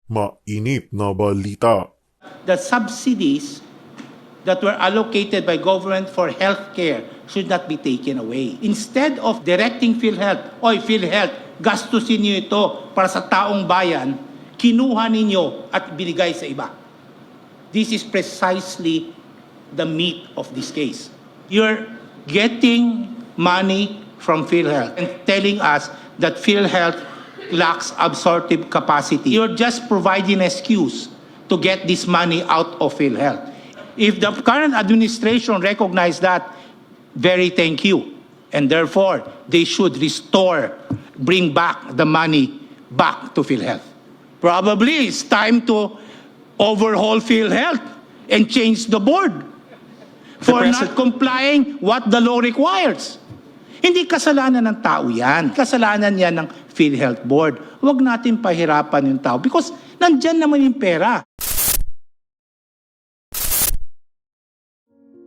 Mainit na balita. The subsidies that were allocated by government for healthcare should not be taken away. Instead of directing PhiLhealth, oy PhiLhealth, gastusin niyo ito para sa taong bayan, kinuha ninyo at binigay sa iba. This is precisely the meat of this case. You're getting money from PhiLhealth and telling us that PhiLhealth lacks absorptive capacity. You're just providing an excuse to get this money out of PhiLhealth. If the current administration recognize that, very thank you. And therefore, they should bring back the money back to PhiLhealth. Probably it's time to overhaul PhiLhealth and change the board for not complying what the law requires. Hindi kasalanan ng tao yan. Kasalanan yan ng PhiLhealth Board. Huwag natin pahirapan yung tao because nandyan naman yung pera.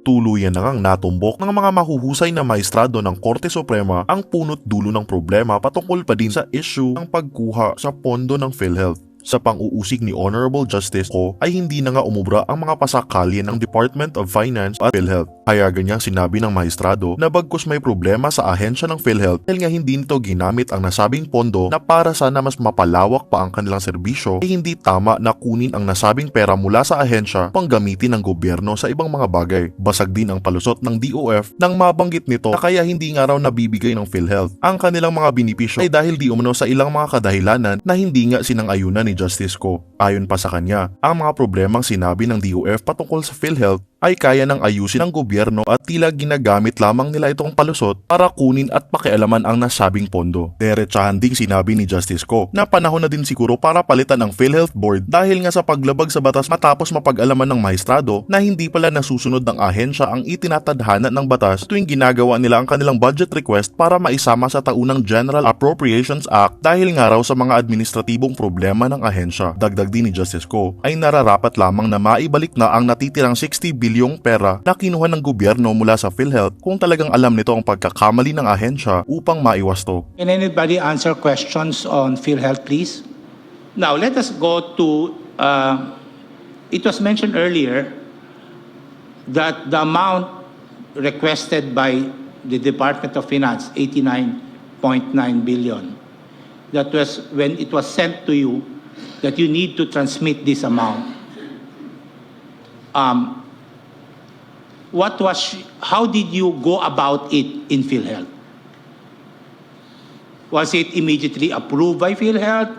Tuluyan na ngang natumbok ng mga mahuhusay na maestrado ng Korte Suprema ang punot dulo ng problema patungkol pa din sa issue ng pagkuha sa pondo ng PhiLhealth. Sa pang-uusig ni Honorable Justice Ko ay hindi na nga umubra ang mga pasakalye ng Department of Finance at PhiLhealth. Kaya ganyang sinabi ng maestrado na bagkus may problema sa ahensya ng PhiLhealth dahil nga hindi nito ginamit ang nasabing pondo na para sana mas mapalawak pa ang kanilang serbisyo ay hindi tama na kunin ang nasabing pera mula sa ahensya pang gamitin ng gobyerno sa ibang mga bagay. Basag din ang palusot ng DOF nang mabanggit nito na kaya hindi nga raw nabibigay ng PhiLhealth ang kanilang mga binipisyo ay dahil di umano sa ilang mga kadahilanan na hindi nga sinang-ayunan ni Justice Ko. Ayon pa sa kanya, ang mga problemang sinabi ng DOF patungkol sa PhiLhealth ay kaya ng ayusin ng gobyerno at tila ginagamit lamang nila itong palusot para kunin at pakialaman ang nasabing pondo. Diretsahan ding sinabi ni Justice Ko na panahon na din siguro para palitan ang PhiLhealth Board dahil nga sa paglabag sa batas matapos mapag-alaman ng maestrado na hindi pala nasusunod ng ahensya ang itinatadhana ng batas tuwing ginagawa nila ang kanilang budget request para maisama sa taunang General Appropriations Act dahil nga raw sa mga administratibong problema ng ahensya. Dagdag din ni Justice Ko ay nararapat lamang na maibalik na ang natitirang 60 bilyong pera na kinuha ng gobyerno mula sa PhiLhealth kung talagang alam nito ang pagkakamali ng ahensya upang maiwas to. Can anybody answer questions on PhiLhealth, please? Now, let us go to, it was mentioned earlier that the amount requested by the Department of Finance, 89.9 billion, that was when it was sent to you, that you need to transmit this amount. How did you go about it in PhiLhealth? Was it immediately approved by PhiLhealth?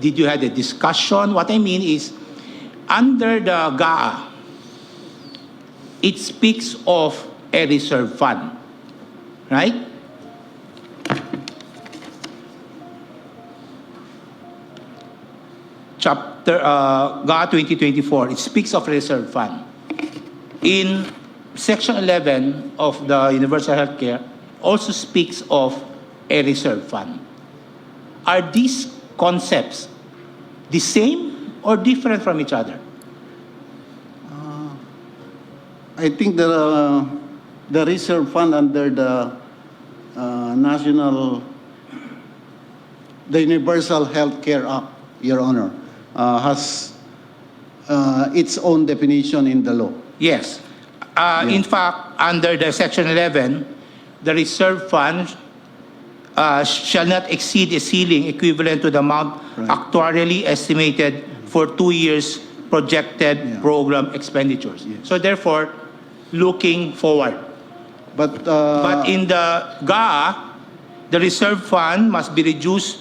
Did you have a discussion? What I mean is, under the GAA, it speaks of a reserve fund, right? Chapter GAA 2024, it speaks of reserve fund. In Section 11 of the Universal Healthcare also speaks of a reserve fund. Are these concepts the same or different from each other? I think the reserve fund under the the Universal Healthcare Act, Your Honor, has its own definition in the law. Yes. In fact, under the Section 11, the reserve fund shall not exceed a ceiling equivalent to the amount actuarially estimated for 2 years projected program expenditures. So therefore, looking forward. But in the GAA, the reserve fund must be reduced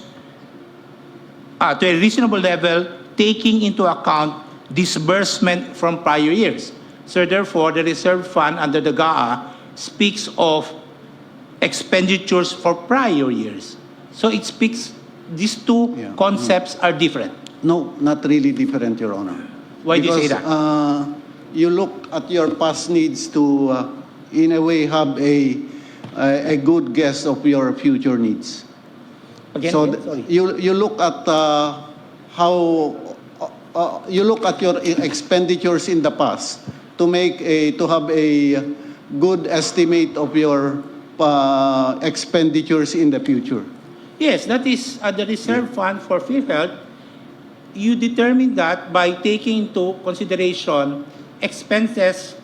to a reasonable level, taking into account disbursement from prior years. So therefore, the reserve fund under the GAA speaks of expenditures for prior years. So it speaks, these two concepts are different. no, not really different, Your Honor. Why do you say that? You look at your past needs to, in a way, have a good guess of your future needs. Again, So sorry. you look at how you look at your expenditures in the past to have a good estimate of your expenditures in the future. Yes, that is the reserve fund for PhiLhealth you determine that by taking into consideration expenses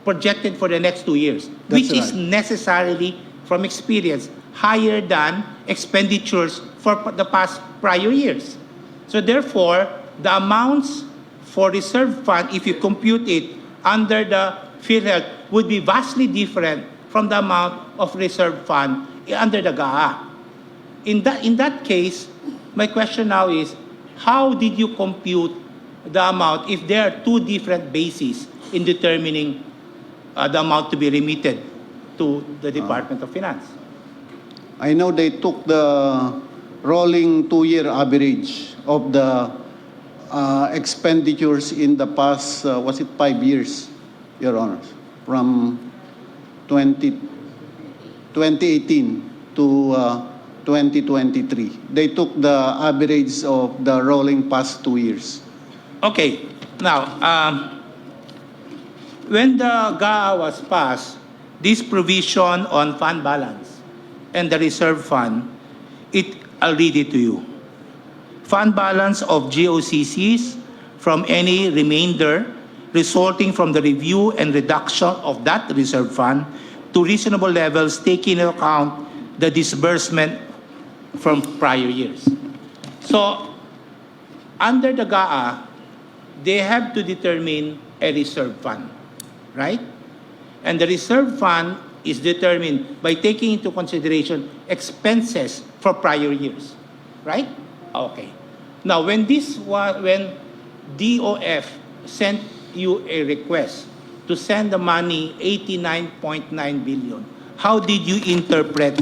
projected for the next 2 years, That's which is right. necessarily, from experience, higher than expenditures for the past prior years. So therefore, the amounts for reserve fund, if you compute it under the PhiLhealth, would be vastly different from the amount of reserve fund under the GAA. In that case, my question now is, how did you compute the amount if there are two different bases in determining the amount to be remitted to the Department of Finance? I know they took the rolling 2-year average of the expenditures in the past, was it 5 years, Your Honors, from 2018 to 2023. They took the average of the rolling past 2 years. Okay, now, when the GAA was passed, this provision on fund balance and the reserve fund, I'll read it to you. Fund balance of GOCCs from any remainder resulting from the review and reduction of that reserve fund to reasonable levels, taking into account the disbursement from prior years. So, under the GAA, they have to determine a reserve fund, right? And the reserve fund is determined by taking into consideration expenses for prior years, right? Okay. Now, when DOF sent you a request to send the money, 89.9 billion, how did you interpret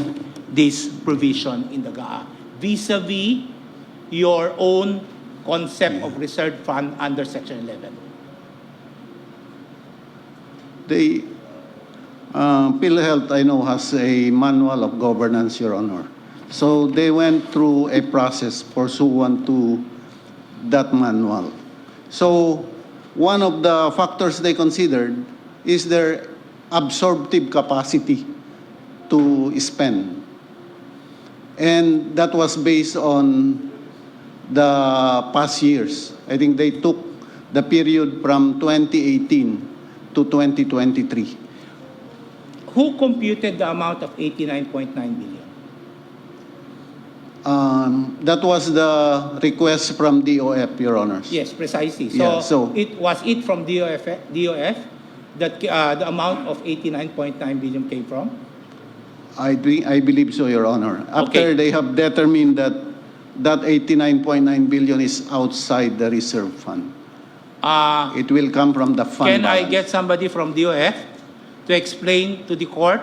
this provision in the GAA vis-a-vis your own concept of reserve fund under Section 11? The PhiLhealth, I know, has a manual of governance, Your Honor. So they went through a process pursuant to that manual. So one of the factors they considered is their absorptive capacity to spend. And that was based on the past years. I think they took the period from 2018 to 2023. Who computed the amount of 89.9 billion? That was the request from DOF, Your Honors. Yes, precisely. Yeah, so- it was from DOF that the amount of 89.9 billion came from? I believe so, Your Honor. After Okay. they have determined that 89.9 billion is outside the reserve fund. It will come from the fund Can I balance. get somebody from DOF to explain to the court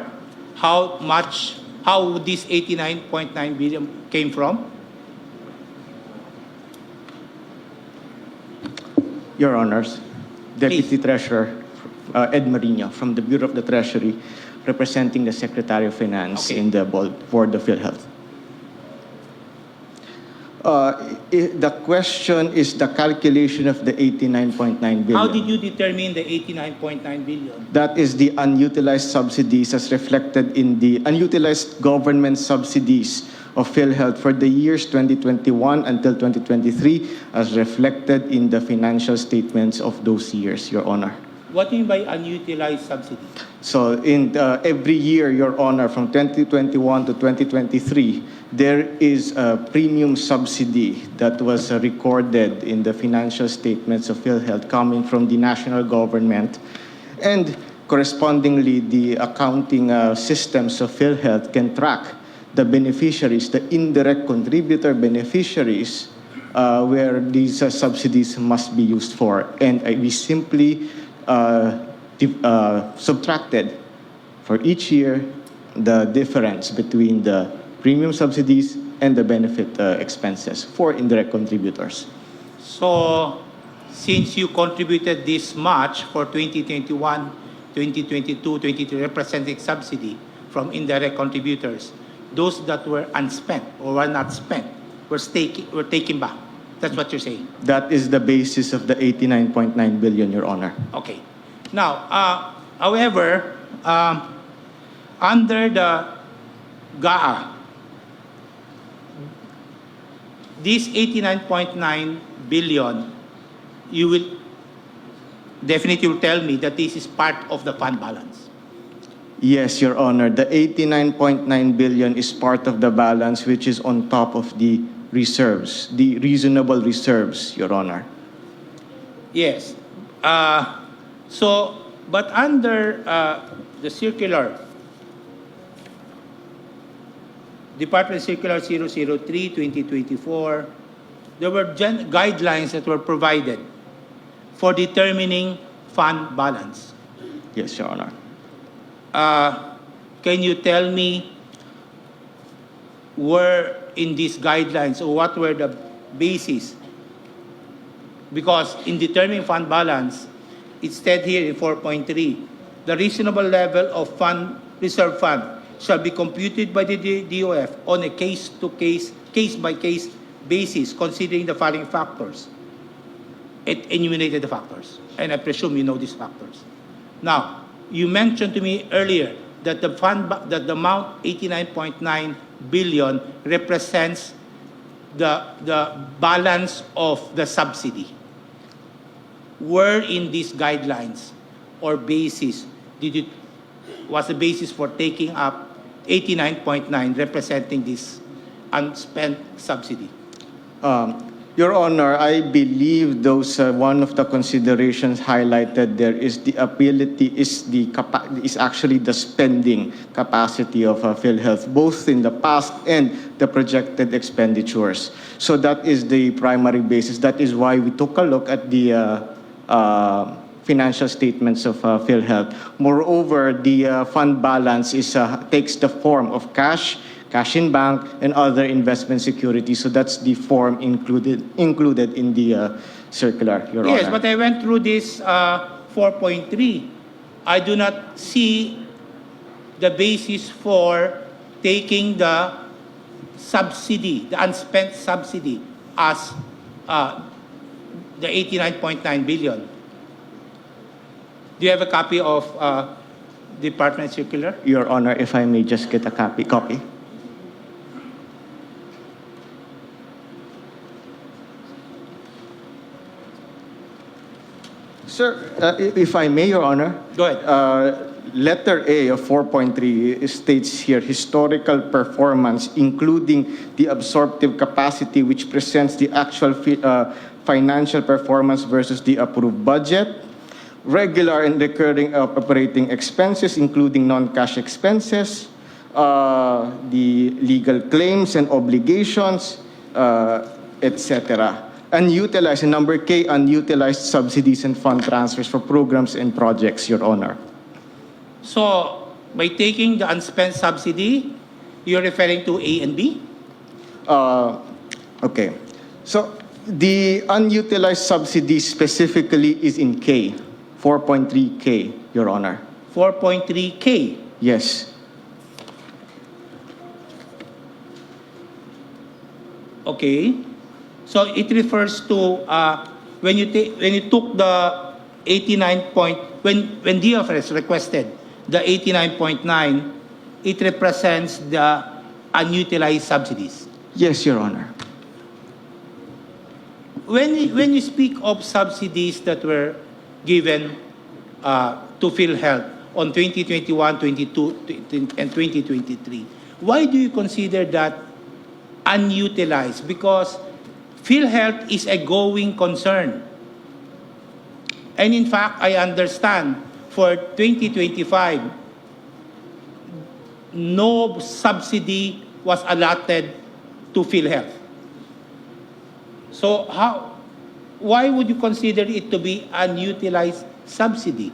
how this 89.9 billion came from? Your Honors, Deputy Please. Treasurer Ed Marino from the Bureau of the Treasury, representing the Secretary of Finance Okay. in the board of PhiLhealth. The question is the calculation of the 89.9 billion. How did you determine the 89.9 billion? That is the unutilized subsidies as reflected in the unutilized government subsidies of PhiLhealth for the years 2021 until 2023 as reflected in the financial statements of those years, Your Honor. What do you mean by unutilized subsidy? So in every year, Your Honor, from 2021 to 2023, there is a premium subsidy that was recorded in the financial statements of PhiLhealth coming from the national government. And correspondingly, the accounting systems of PhiLhealth can track the beneficiaries, the indirect contributor beneficiaries, where these subsidies must be used for. And we simply subtracted for each year the difference between the premium subsidies and the benefit expenses for indirect contributors. So, since you contributed this much for 2021, 2022, 2023 representing subsidy from indirect contributors, those that were unspent or were not spent were taken back. That's what you're saying? That is the basis of the 89.9 billion, Your Honor. Okay. Now, however, under the GAA, this 89.9 billion, you will definitely tell me that this is part of the fund balance. Yes, Your Honor. The 89.9 billion is part of the balance, which is on top of the reserves, the reasonable reserves, Your Honor. Yes. But under the circular, Department Circular 003/2024, there were guidelines that were provided for determining fund balance. Yes, Your Honor. Can you tell me where in these guidelines or what were the basis? Because in determining fund balance, it said here in 4.3, the reasonable level of reserve fund shall be computed by the DOF on a case-by-case basis, considering the following factors. It enumerated the factors, and I presume you know these factors. Now, you mentioned to me earlier that the amount 89.9 billion represents the balance of the subsidy. Where in these guidelines or basis was the basis for taking up 89.9 representing this unspent subsidy? Your Honor, I believe those one of the considerations highlighted there is the ability, is actually the spending capacity of PhiLhealth, both in the past and the projected expenditures. So that is the primary basis. That is why we took a look at the financial statements of PhiLhealth. Moreover, the fund balance takes the form of cash in bank, and other investment securities. So that's the form included in the circular, Your Honor. Yes, but I went through this 4.3. I do not see the basis for taking the subsidy, the unspent subsidy, as the 89.9 billion. Do you have a copy of Department Circular? Your Honor, if I may just get a copy. Sir, if I may, Your Honor. Go ahead. Letter A of 4.3 states here, historical performance, including the absorptive capacity, which presents the actual financial performance versus the approved budget, regular and recurring operating expenses, including non-cash expenses, the legal claims and obligations, etc. Unutilized, and number K, unutilized subsidies and fund transfers for programs and projects, Your Honor. So, by taking the unspent subsidy, you're referring to A and B? Okay. So, the unutilized subsidy specifically is in K, 4.3K, Your Honor. 4.3K? Yes. Okay. So it refers to when you took the 89 point, when DFRS requested the 89.9, it represents the unutilized subsidies. Yes, Your Honor. When you speak of subsidies that were given to PhiLhealth on 2021, 22, and 2023, why do you consider that unutilized? Because PhiLhealth is a going concern. And in fact, I understand for 2025, no subsidy was allotted to PhiLhealth. So why would you consider it to be unutilized subsidy?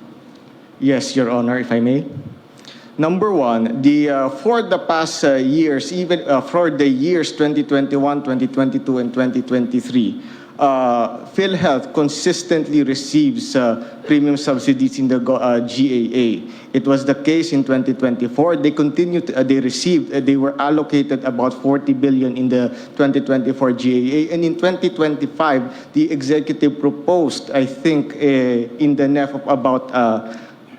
Yes, Your Honor, if I may. Number one, for the past years, even for the years 2021, 2022, and 2023, PhiLhealth consistently receives premium subsidies in the GAA. It was the case in 2024. They were allocated about 40 billion in the 2024 GAA. And in 2025, the executive proposed, I think, in the NEF of about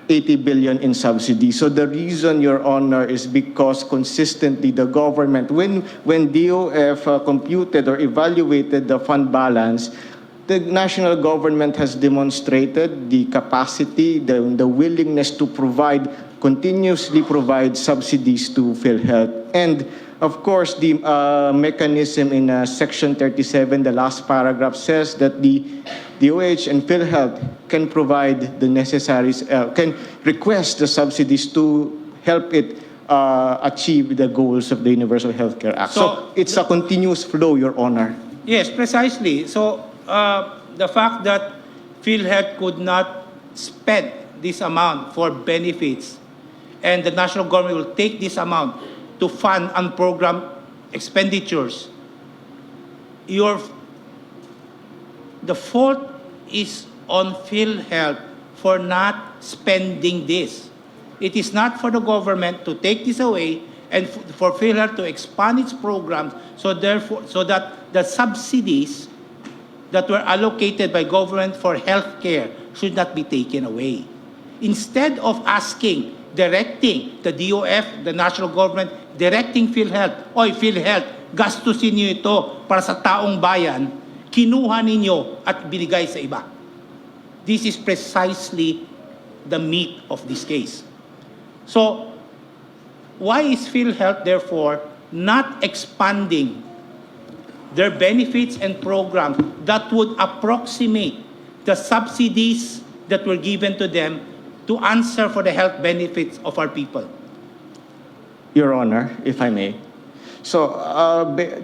80 billion in subsidies. So the reason, Your Honor, is because consistently the government, when DOF computed or evaluated the fund balance, the national government has demonstrated the capacity, the willingness to continuously provide subsidies to PhilHealth. And of course, the mechanism in Section 37, the last paragraph says that the DOH and PhilHealth can provide the can request the subsidies to help it achieve the goals of the Universal Healthcare Act. So it's a continuous flow, Your Honor. Yes, precisely. So the fact that PhilHealth could not spend this amount for benefits and the national government will take this amount to fund unprogrammed expenditures, the fault is on PhilHealth for not spending this. It is not for the government to take this away and for PhilHealth to expand its programs so that the subsidies that were allocated by government for healthcare should not be taken away. Instead of directing the DOF, the national government, directing PhilHealth, oy PhilHealth, gastusin niyo ito para sa taong bayan, kinuha ninyo at binigay sa iba. This is precisely the meat of this case. So, why is PhilHealth therefore not expanding their benefits and programs that would approximate the subsidies that were given to them to answer for the health benefits of our people? Your Honor, if I may. So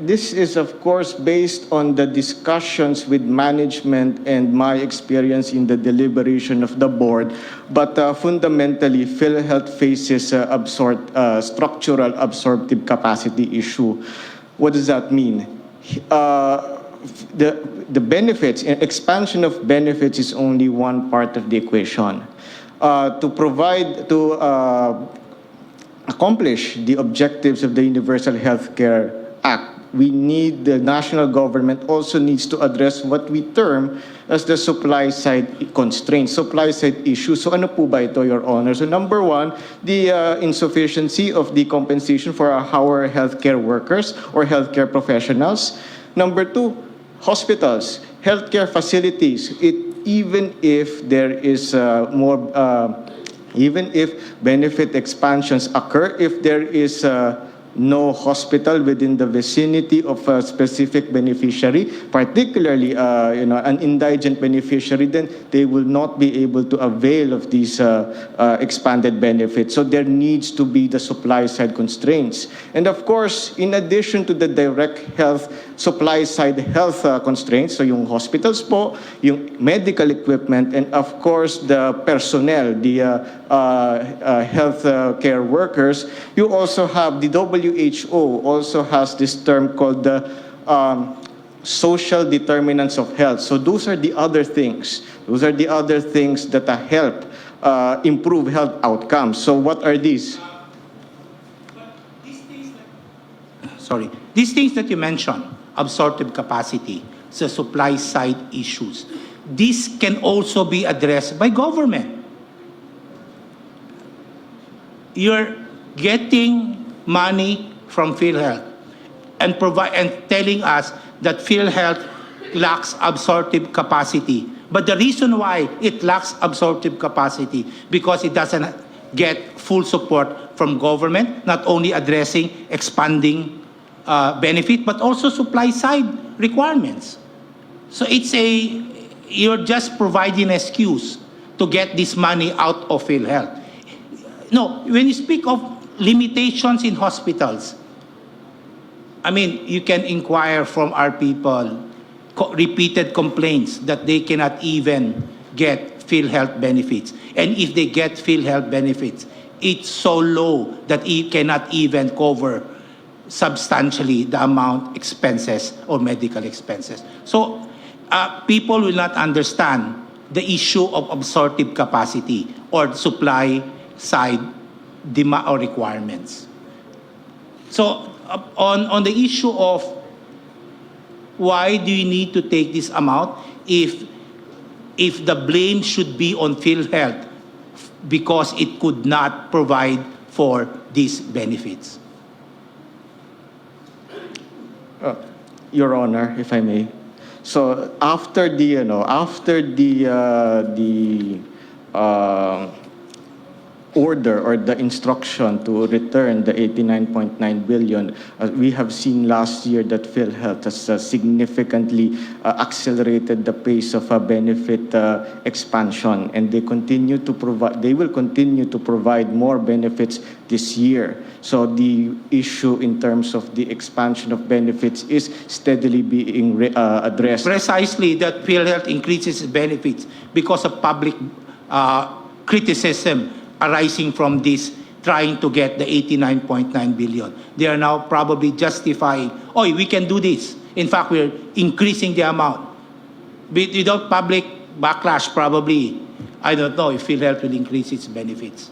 this is, of course, based on the discussions with management and my experience in the deliberation of the board. But fundamentally, PhilHealth faces structural absorptive capacity issue. What does that mean? The benefits, expansion of benefits is only one part of the equation. To accomplish the objectives of the Universal Healthcare Act, we need the national government also needs to address what we term as the supply side constraints, supply side issues. So ano po ba ito, Your Honor? So number one, the insufficiency of the compensation for our healthcare workers or healthcare professionals. Number two, hospitals, healthcare facilities. Even if there is even if benefit expansions occur, if there is no hospital within the vicinity of a specific beneficiary, particularly an indigent beneficiary, then they will not be able to avail of these expanded benefits. So there needs to be the supply side constraints. And of course, in addition to the direct health, supply side health constraints, so yung hospitals po, yung medical equipment, and of course the personnel, the health care workers, you also have the WHO also has this term called the social determinants of health. So those are the other things. Those are the other things that help improve health outcomes. So what are these? These things that you mentioned, absorptive capacity, the supply side issues, this can also be addressed by government. You're getting money from PhilHealth and telling us that PhilHealth lacks absorptive capacity. But the reason why it lacks absorptive capacity because it doesn't get full support from government, not only addressing expanding benefit, but also supply side requirements. So you're just providing an excuse to get this money out of PhilHealth. No, when you speak of limitations in hospitals, I mean, you can inquire from our people, repeated complaints that they cannot even get PhilHealth benefits. And if they get PhilHealth benefits, it's so low that it cannot even cover substantially the amount expenses or medical expenses. So people will not understand the issue of absorptive capacity or supply side demand or requirements. So on the issue of why do you need to take this amount if the blame should be on PhilHealth because it could not provide for these benefits? Your Honor, if I may. So after the order or the instruction to return the 89.9 billion, we have seen last year that PhiLhealth has significantly accelerated the pace of benefit expansion, and they will continue to provide more benefits this year. So the issue in terms of the expansion of benefits is steadily being addressed. Precisely that PhiLhealth increases benefits because of public criticism arising from this, trying to get the 89.9 billion. They are now probably justifying, oh, we can do this. In fact, we're increasing the amount. Without public backlash, probably, I don't know if PhiLhealth will increase its benefits.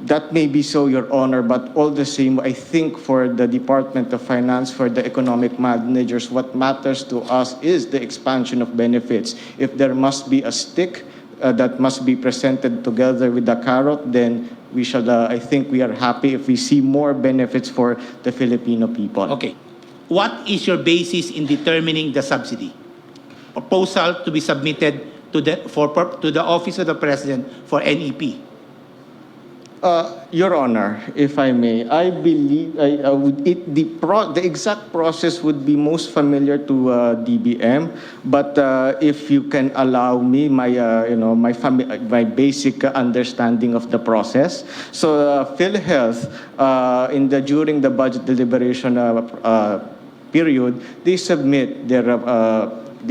That may be so, Your Honor, but all the same, I think for the Department of Finance, for the economic managers, what matters to us is the expansion of benefits. If there must be a stick that must be presented together with the carrot, then we should, I think we are happy if we see more benefits for the Filipino people. Okay. What is your basis in determining the subsidy? Proposal to be submitted to the Office of the President for NEP. Your Honor, if I may, I believe the exact process would be most familiar to DBM, but if you can allow me my basic understanding of the process. So PhiLhealth, during the budget deliberation period, they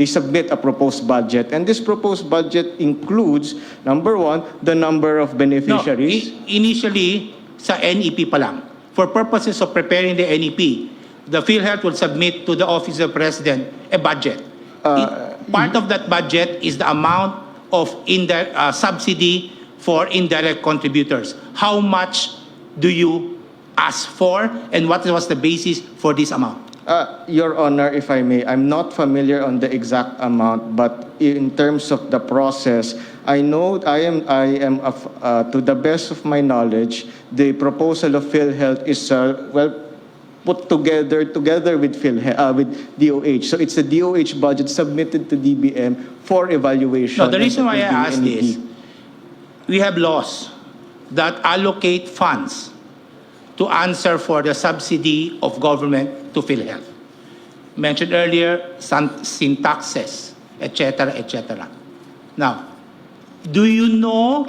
submit a proposed budget, and this proposed budget includes, number one, the number of beneficiaries. No, initially, sa NEP pa lang. For purposes of preparing the NEP, the PhiLhealth will submit to the Office of the President a budget. Part of that budget is the amount of subsidy for indirect contributors. How much do you ask for, and what was the basis for this amount? Your Honor, if I may, I'm not familiar on the exact amount, but in terms of the process, I know I am to the best of my knowledge, the proposal of PhiLhealth is put together with with DOH. So it's a DOH budget submitted to DBM for evaluation. No, the reason why I ask this, we have laws that allocate funds to answer for the subsidy of government to PhiLhealth. Mentioned earlier, syntaxes, etc., etc. Now, do you know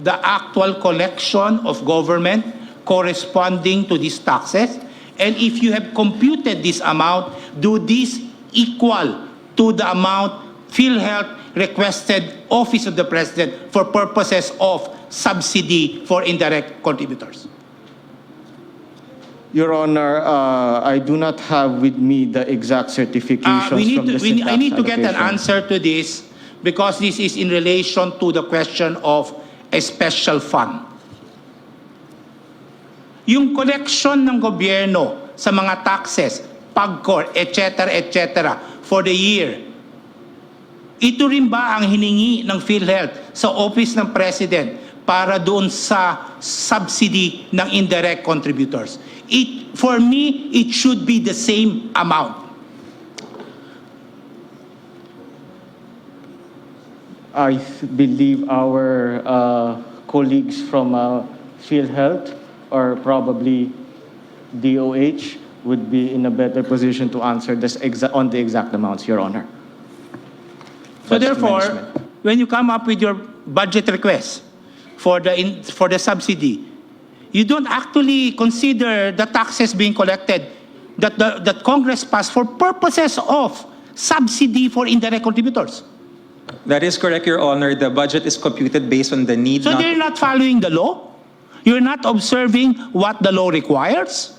the actual collection of government corresponding to these taxes? And if you have computed this amount, do this equal to the amount PhiLhealth requested Office of the President for purposes of subsidy for indirect contributors? Your Honor, I do not have with me the exact certifications from the syntax I need to get an allocation. answer to this because this is in relation to the question of a special fund. Yung collection ng gobyerno sa mga taxes, PAGCOR, etc., for the year, ito rin ba ang hiningi ng PhiLhealth sa Office ng President para doon sa subsidy ng indirect contributors? For me, it should be the same amount. I believe our colleagues from PhiLhealth or probably DOH would be in a better position to answer this on the exact amounts, Your Honor. So therefore, when you come up with your budget request for the subsidy, you don't actually consider the taxes being collected that Congress passed for purposes of subsidy for indirect contributors. That is correct, Your Honor. The budget is computed based on the need. So they're not following the law? You're not observing what the law requires?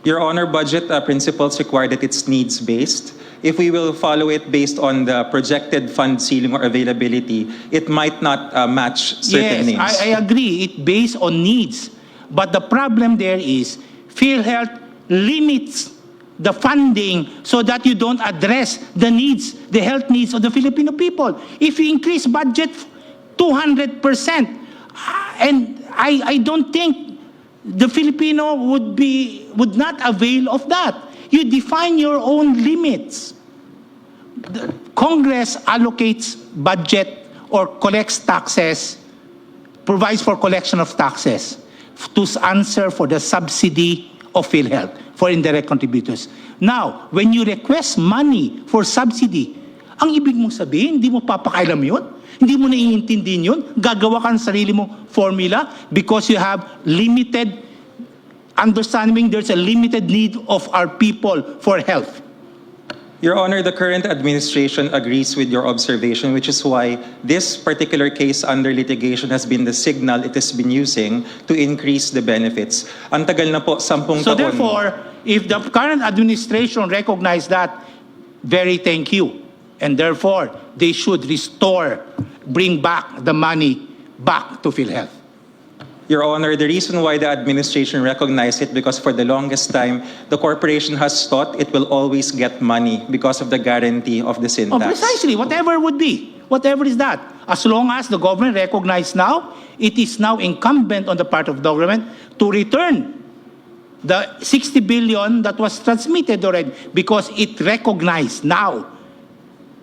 Your Honor, budget principles require that it's needs-based. If we will follow it based on the projected fund ceiling or availability, it might not match certain needs. Yes, I agree. It's based on needs. But the problem there is PhiLhealth limits the funding so that you don't address the needs, the health needs of the Filipino people. If you increase budget 200%, and I don't think the Filipino would not avail of that. You define your own limits. Congress allocates budget or collects taxes, provides for collection of taxes to answer for the subsidy of PhiLhealth for indirect contributors. Now, when you request money for subsidy, ang ibig mong sabihin, hindi mo papakailam yun? Hindi mo naiintindihin yun? Gagawa ka ng sarili mong formula because you have limited understanding there's a limited need of our people for health. Your Honor, the current administration agrees with your observation, which is why this particular case under litigation has been the signal it has been using to increase the benefits. Ang tagal na po, 10 So taon. therefore, if the current administration recognize that, very thank you. And therefore, they should bring back the money back to PhiLhealth. Your Honor, the reason why the administration recognized it because for the longest time, the corporation has thought it will always get money because of the guarantee of the sin Oh, tax. precisely, whatever would be. Whatever is that. As long as the government recognizes now, it is now incumbent on the part of the government to return the 60 billion that was transmitted already because it recognized now.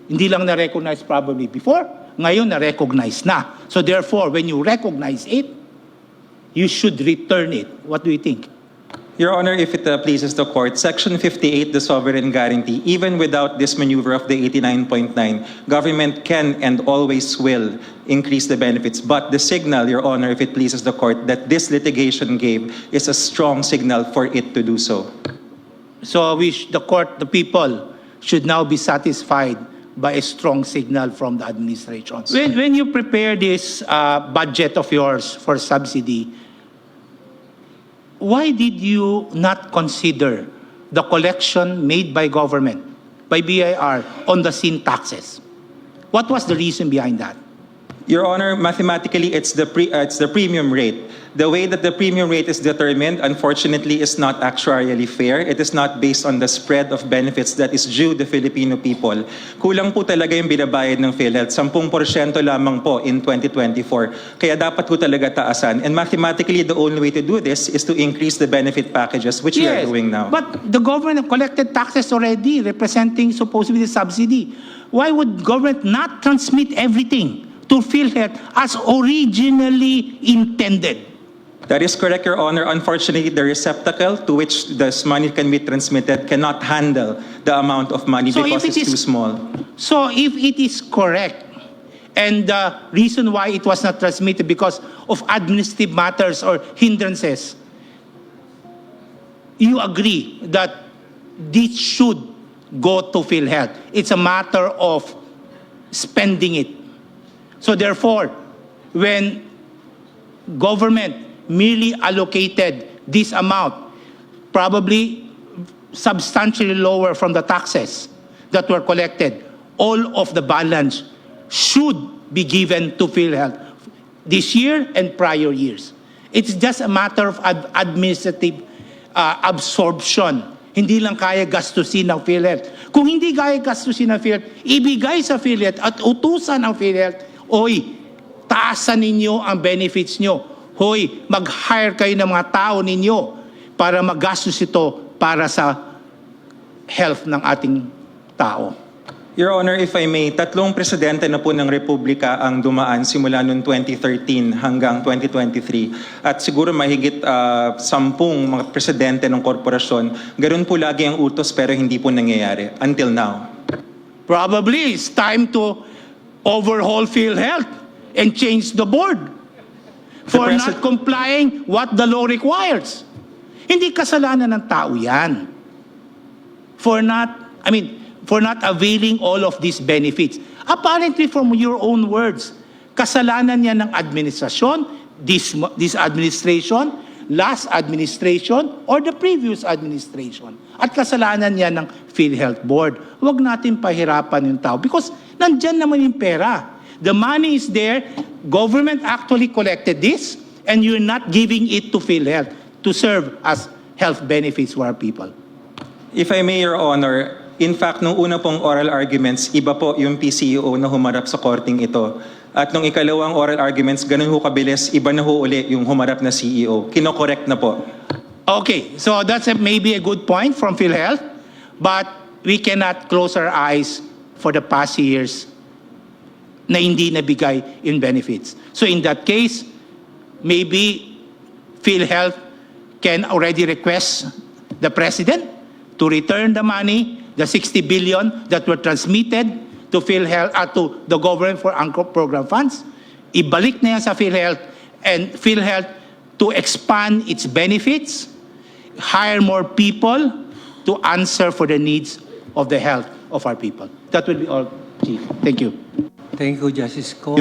Hindi lang na-recognize probably before, ngayon na-recognize na. So therefore, when you recognize it, you should return it. What do you think? Your Honor, if it pleases the court, Section 58, the sovereign guarantee, even without this maneuver of the 89.9, government can and always will increase the benefits. But the signal, Your Honor, if it pleases the court, that this litigation gave is a strong signal for it to do so. So the court, the people, should now be satisfied by a strong signal from the administration. When you prepare this budget of yours for subsidy, why did you not consider the collection made by government, by BIR, on the sin taxes? What was the reason behind that? Your Honor, mathematically, it's the premium rate. The way that the premium rate is determined, unfortunately, is not actuarially fair. It is not based on the spread of benefits that is due the Filipino people. Kulang po talaga yung binabayad ng PhilHealth. 10% lamang po in 2024. Kaya dapat po talaga taasan. And mathematically, the only way to do this is to increase the benefit packages, which we are doing now. But the government collected taxes already, representing supposedly the subsidy. Why would government not transmit everything to PhilHealth as originally intended? That is correct, Your Honor. Unfortunately, the receptacle to which this money can be transmitted cannot handle the amount of money because it's too small. So if it is correct, and the reason why it was not transmitted because of administrative matters or hindrances, you agree that this should go to PhilHealth. It's a matter of spending it. So therefore, when government merely allocated this amount, probably substantially lower from the taxes that were collected, all of the balance should be given to PhilHealth this year and prior years. It's just a matter of administrative absorption. Hindi lang kaya gastusin ng PhilHealth. Kung hindi kaya gastusin ng PhilHealth, ibigay sa PhilHealth at utusan ng PhilHealth, oy, taasan ninyo ang benefits nyo. Hoy, mag-hire kayo ng mga tao ninyo para magastos ito para sa health ng ating tao. Your Honor, if I may, 3 presidente na po ng Republika ang dumaan simula noong 2013 hanggang 2023. At siguro mahigit 10 mga presidente ng korporasyon. Ganun po lagi ang utos pero hindi po nangyayari until now. Probably it's time to overhaul PhilHealth and change the board for not complying what the law requires. Hindi kasalanan ng tao yan. For not availing all of these benefits. Apparently from your own words, kasalanan yan ng administrasyon, this administration, last administration, or the previous administration. At kasalanan yan ng PhilHealth Board. Huwag natin pahirapan yung tao because nandyan naman yung pera. The money is there. Government actually collected this and you're not giving it to PhilHealth to serve as health benefits for our people. If I may, Your Honor, in fact, nung una pong oral arguments, iba po yung PCEO na humarap sa korting ito. At nung ikalawang oral arguments, ganun ho kabilis, iba na ho uli yung humarap na CEO. Kino-correct na po. Okay, so that's maybe a good point from PhilHealth, but we cannot close our eyes for the past years na hindi nabigay in benefits. So in that case, maybe PhiLhealth can already request the President to return the money, the 60 billion that were transmitted to PhiLhealth, to the government for anchor program funds. Ibalik na yan sa PhiLhealth, and PhiLhealth to expand its benefits, hire more people to answer for the needs of the health of our people. That will be all, Chief. Thank you. Thank you, Justice Ko.